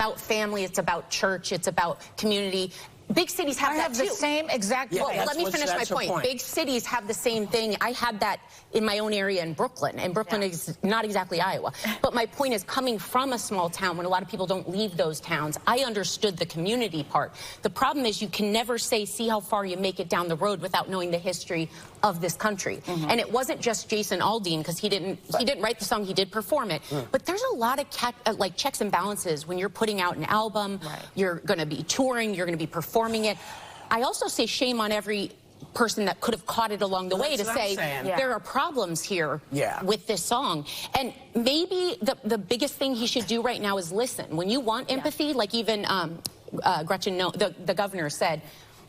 about family, it's about church, it's about community. Big cities have that too. the same exact point. Well, let me finish my point. Big cities have the same thing. I had that in my own area in Brooklyn, and Brooklyn is not exactly Iowa. But my point is, coming from a small town, when a lot of people don't leave those towns, I understood the community part. The problem is you can never say, see how far you make it down the road without knowing the history of this country. And it wasn't just Jason Aldean, because he didn't write the song, he did perform it. But there's a lot of like checks and balances when you're putting out an album, you're going to be touring, you're going to be performing it. I also say shame on every person that could have caught it along the way to say there are problems here with this song. And maybe the biggest thing he should do right now is listen. When you want empathy, like even Gretchen, the governor said,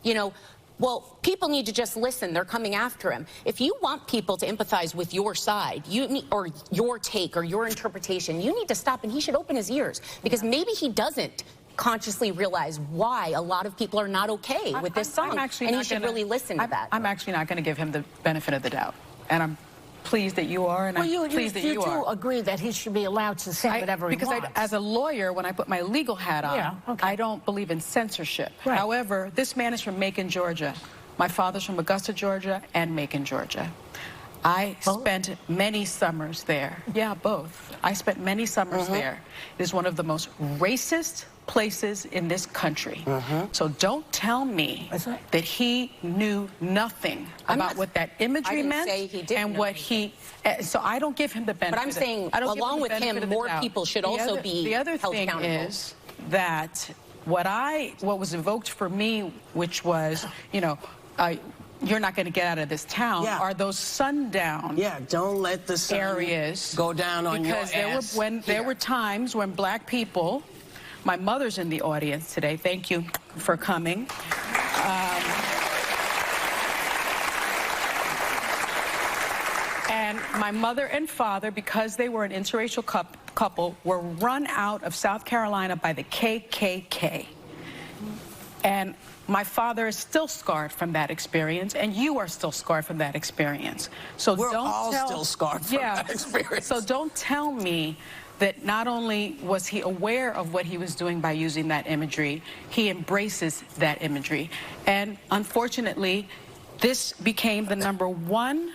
you know, well, people need to just listen. They're coming after him. If you want people to empathize with your side, or your take or your interpretation, you need to stop, and he should open his ears, because maybe he doesn't consciously realize why a lot of people are not okay with this song, and he should really listen to that. I'm actually not going to give him the benefit of the doubt, and I'm pleased that you are, and I'm pleased that you are. You do agree that he should be allowed to say whatever he wants. Because as a lawyer, when I put my legal hat on, I don't believe in censorship. However, this man is from Macon, Georgia. My father's from Augusta, Georgia, and Macon, Georgia. I spent many summers there. Yeah, both. I spent many summers there. It is one of the most racist places in this country. So don't tell me that he knew nothing about what that imagery meant and what he... So I don't give him the benefit. But I'm saying, along with him, more people should also be held accountable. The other thing is that what was evoked for me, which was, you know, you're not going to get out of this town, are those sundown don't let the sun areas go down on your ass. Because there were times when black people, my mother's in the audience today, thank you for coming. And my mother and father, because they were an interracial couple, were run out of South Carolina by the KKK. And my father is still scarred from that experience, and you are still scarred from that experience. So we're all still scarred from that experience. So don't tell me that not only was he aware of what he was doing by using that imagery, he embraces that imagery. And unfortunately, this became the #1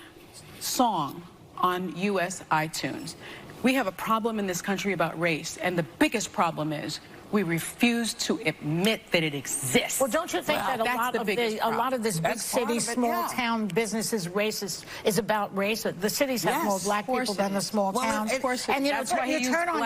song on US iTunes. We have a problem in this country about race, and the biggest problem is we refuse to admit that it exists. Well, don't you think that a lot of this big city, small town businesses is about race? The cities have more black people than the small towns. Of course, and you know, you turn on